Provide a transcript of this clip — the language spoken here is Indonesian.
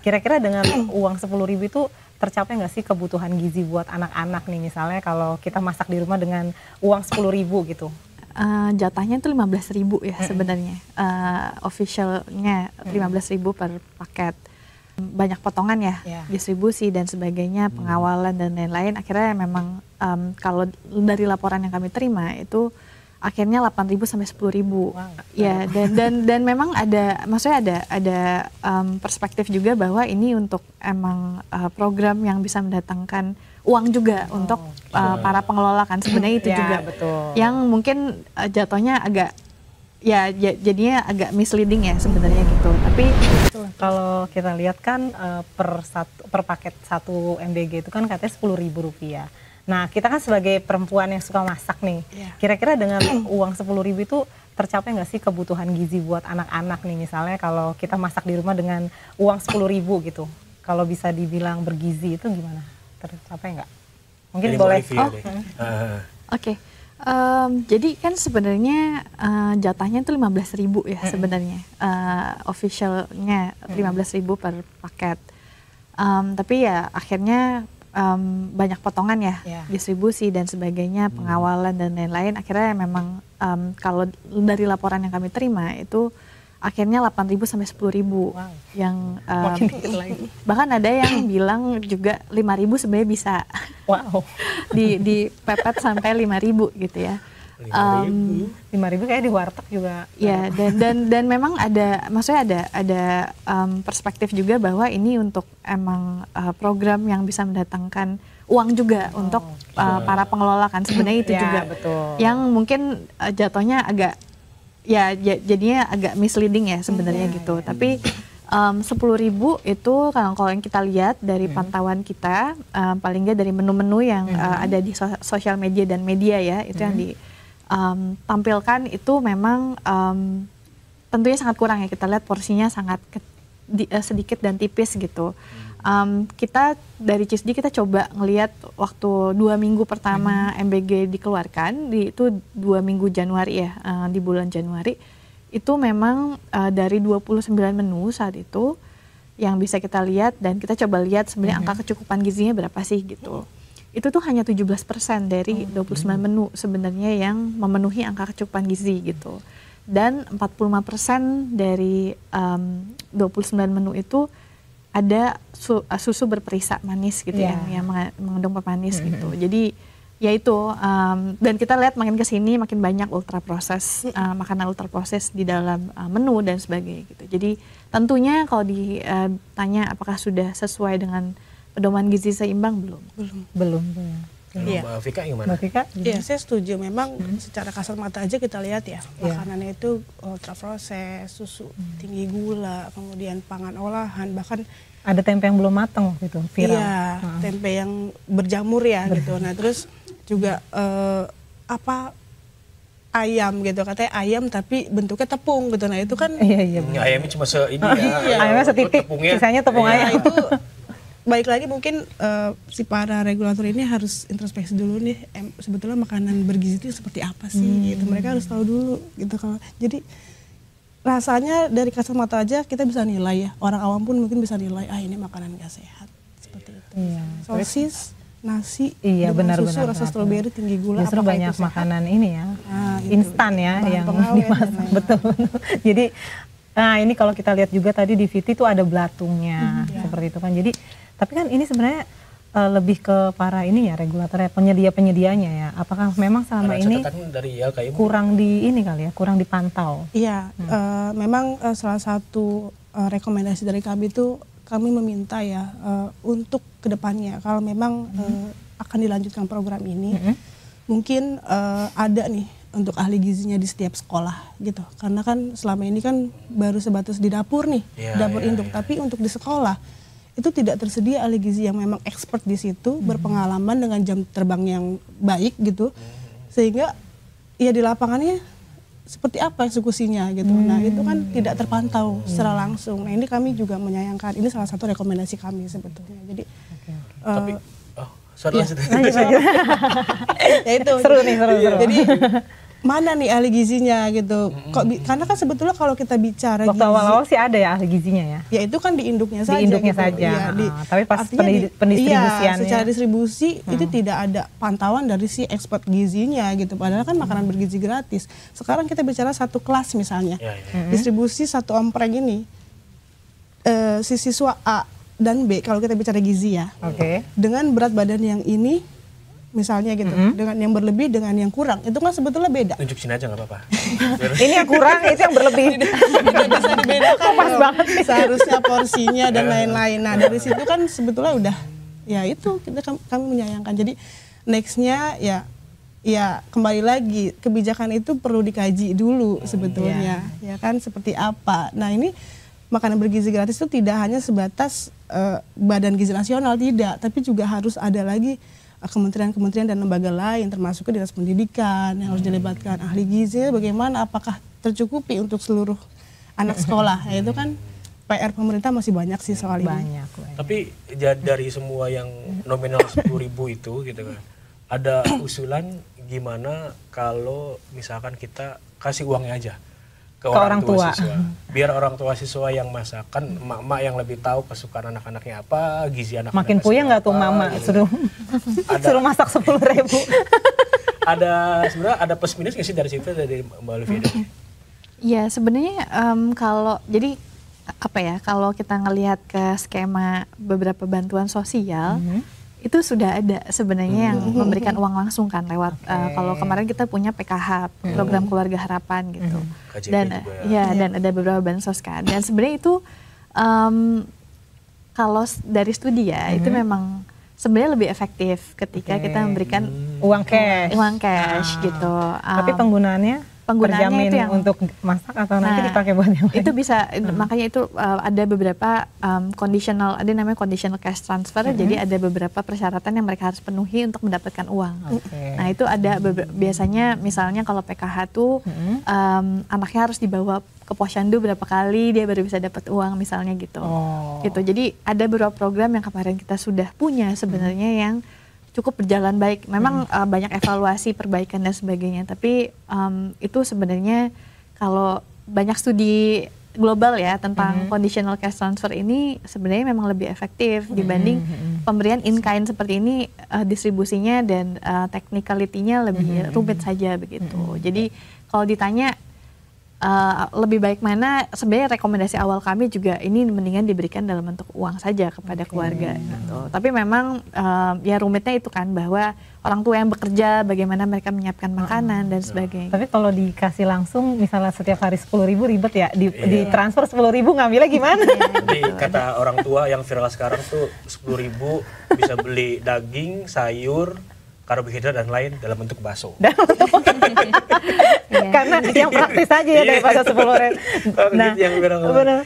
Kira-kira dengan uang 10.000 itu tercapai nggak sih kebutuhan gizi buat anak-anak nih, misalnya kalau kita masak di rumah dengan uang 10.000 gitu? Jatahnya itu 15.000 ya sebenarnya. Officialnya 15.000 per paket. Banyak potongan ya, distribusi dan sebagainya, pengawalan dan lain-lain. Akhirnya memang kalau dari laporan yang kami terima itu akhirnya 8.000 sampai 10.000. Wow, ya, dan memang maksudnya ada perspektif juga bahwa ini untuk emang program yang bisa mendatangkan uang juga untuk para pengelola kan sebenarnya itu juga. Betul. Yang mungkin jatuhnya agak jadinya agak misleading ya sebenarnya gitu. Tapi kalau kita lihat kan per paket 1 MBG itu kan katanya Rp10.000. Nah, kita kan sebagai perempuan yang suka masak nih, kira-kira dengan uang 10.000 itu tercapai nggak sih kebutuhan gizi buat anak-anak nih, misalnya kalau kita masak di rumah dengan uang 10.000 gitu, kalau bisa dibilang bergizi itu gimana? Tercapai nggak? Mungkin boleh. Oke. Jadi kan sebenarnya jatahnya itu 15.000 ya sebenarnya. Officialnya 15.000 per paket. Tapi ya akhirnya banyak potongan ya, distribusi dan sebagainya, pengawalan dan lain-lain. Akhirnya memang kalau dari laporan yang kami terima itu akhirnya 8.000 sampai 10.000. Wow. Yang bahkan ada yang bilang juga 5.000 sebenarnya bisa. Wow. Dipepet sampai 5.000 gitu ya. 5.000 kayak di warteg juga. Ya, dan memang maksudnya ada perspektif juga bahwa ini untuk emang program yang bisa mendatangkan uang juga untuk para pengelola kan sebenarnya itu juga. Betul. Yang mungkin jatuhnya agak jadinya agak misleading ya sebenarnya gitu. Tapi 10.000 itu kalau yang kita lihat dari pantauan kita, paling nggak dari menu-menu yang ada di sosial media dan media ya, itu yang ditampilkan itu memang tentunya sangat kurang ya. Kita lihat porsinya sangat sedikit dan tipis gitu. Kita dari CISDI kita coba ngelihat waktu 2 minggu pertama MBG dikeluarkan, itu 2 minggu Januari ya, di bulan Januari, itu memang dari 29 menu saat itu yang bisa kita lihat, dan kita coba lihat sebenarnya angka kecukupan gizinya berapa sih gitu. Itu tuh hanya 17% dari 29 menu sebenarnya yang memenuhi angka kecukupan gizi gitu. Dan 45% dari 29 menu itu ada susu berperisa manis gitu yang mengandung pemanis gitu. Jadi ya itu, dan kita lihat makin kesini makin banyak ultra proses, makanan ultra proses di dalam menu dan sebagainya gitu. Jadi tentunya kalau ditanya apakah sudah sesuai dengan pedoman gizi seimbang, belum. Iya. Mbak Vika gimana? Mbak Vika? Iya, saya setuju. Memang secara kasar mata aja kita lihat ya, makanannya itu ultra proses, susu tinggi gula, kemudian pangan olahan, bahkan ada tempe yang belum matang gitu, viral. Iya, tempe yang berjamur ya gitu. Nah, terus juga ayam gitu, katanya ayam tapi bentuknya tepung gitu. Nah, itu kan ayamnya cuma ayamnya setitik, sisanya tepung ayam. Itu baik lagi mungkin si para regulator ini harus introspeksi dulu nih, sebetulnya makanan bergizi itu seperti apa sih gitu. Mereka harus tahu dulu gitu. Jadi rasanya dari kasar mata aja kita bisa nilai ya, orang awam pun mungkin bisa nilai ini makanan gak sehat seperti itu. Sosis, nasi, benar, susu rasa stroberi tinggi gula. Justru banyak makanan ini ya, instan ya, yang dimasak. Betul. Jadi ini kalau kita lihat juga tadi di VT itu ada belatungnya seperti itu kan. Jadi tapi kan ini sebenarnya lebih ke para ini ya, regulatornya, penyedia-penyedianya ya. Apakah memang selama ini dari kurang kurang dipantau? Iya, memang salah satu rekomendasi dari kami itu, kami meminta ya untuk kedepannya kalau memang akan dilanjutkan program ini, mungkin ada nih untuk ahli gizinya di setiap sekolah gitu. Karena kan selama ini kan baru sebatas di dapur nih, dapur induk. Tapi untuk di sekolah itu tidak tersedia ahli gizi yang memang expert di situ, berpengalaman dengan jam terbang yang baik gitu, sehingga ya di lapangannya seperti apa eksekusinya gitu. Nah itu kan tidak terpantau secara langsung. Nah ini kami juga menyayangkan, ini salah satu rekomendasi kami sebetulnya. Jadi tapi ya itu seru nih. Jadi mana nih ahli gizinya gitu. Karena kan sebetulnya kalau kita bicara waktu gizi, awal-awal sih ada ya ahli gizinya ya. ya itu kan di induknya saja. Di induknya gitu. saja. Ya, Tapi pas artinya pendistribusiannya. secara distribusi itu tidak ada pantauan dari si ekspert gizinya gitu. Padahal kan makanan bergizi gratis. Sekarang kita bicara satu kelas misalnya, distribusi satu ompreng ini, si siswa A dan B kalau kita bicara gizi ya, dengan berat badan yang ini misalnya gitu, dengan yang berlebih dengan yang kurang, itu kan sebetulnya beda. Tunjuk sini aja nggak apa-apa. Ini yang kurang, itu yang berlebih. Tidak bisa dibedakan. Pas banget. Seharusnya porsinya dan lain-lain. Nah dari situ kan sebetulnya udah, ya itu kami menyayangkan. Jadi nextnya ya kembali lagi kebijakan itu perlu dikaji dulu sebetulnya, ya kan seperti apa. Nah ini makanan bergizi gratis itu tidak hanya sebatas Badan Gizi Nasional, tidak, tapi juga harus ada lagi kementerian-kementerian dan lembaga lain termasuk ke Dinas Pendidikan yang harus dilibatkan ahli gizi. Bagaimana apakah tercukupi untuk seluruh anak sekolah? Ya, itu kan PR pemerintah masih banyak sih soal ini. Banyak. Tapi dari semua yang nominal 10.000 itu gitu kan, ada usulan gimana kalau misalkan kita kasih uangnya aja ke orang tua siswa, biar orang tua siswa yang masakan, emak-emak yang lebih tahu kesukaan anak-anaknya apa, gizi anak-anak. Makin puyeng nggak tuh mama gitu. suruh masak 10.000. Sebenarnya ada plus minus nggak sih dari situ dari Mbak Olivia? Ya sebenarnya kalau jadi apa ya, kalau kita ngelihat ke skema beberapa bantuan sosial, itu sudah ada sebenarnya yang memberikan uang langsung kan lewat kalau kemarin kita punya PKH, program Keluarga Harapan gitu. KJP Dan juga. dan ada beberapa bansos kan. Dan sebenarnya itu kalau dari studi ya itu memang sebenarnya lebih efektif ketika kita memberikan uang cash gitu. Tapi penggunaannya itu yang untuk masak atau nanti dipakai buat yang lain? Itu bisa, makanya itu ada beberapa ada namanya conditional cash transfer, jadi ada beberapa persyaratan yang mereka harus penuhi untuk mendapatkan uang. Nah itu ada biasanya misalnya kalau PKH tuh anaknya harus dibawa ke posyandu berapa kali dia baru bisa dapat uang misalnya gitu. Gitu. Jadi ada beberapa program yang kemarin kita sudah punya sebenarnya yang cukup berjalan baik. Memang banyak evaluasi, perbaikan dan sebagainya. Tapi itu sebenarnya kalau banyak studi global ya tentang conditional cash transfer ini sebenarnya memang lebih efektif dibanding pemberian in kind seperti ini, distribusinya dan technicality-nya lebih rumit saja begitu. Jadi kalau ditanya lebih baik mana, sebenarnya rekomendasi awal kami juga ini mendingan diberikan dalam bentuk uang saja kepada keluarga gitu. Tapi memang ya rumitnya itu kan bahwa orang tua yang bekerja bagaimana mereka menyiapkan makanan dan sebagainya. Tapi kalau dikasih langsung misalnya setiap hari 10.000 ribet ya, di transfer 10.000 ngambilnya gimana? Jadi kata orang tua yang viral sekarang tuh 10.000 bisa beli daging, sayur, karbohidrat dan lain dalam bentuk bakso. Karena yang praktis aja ya daripada 10.000. Nah, yang benar.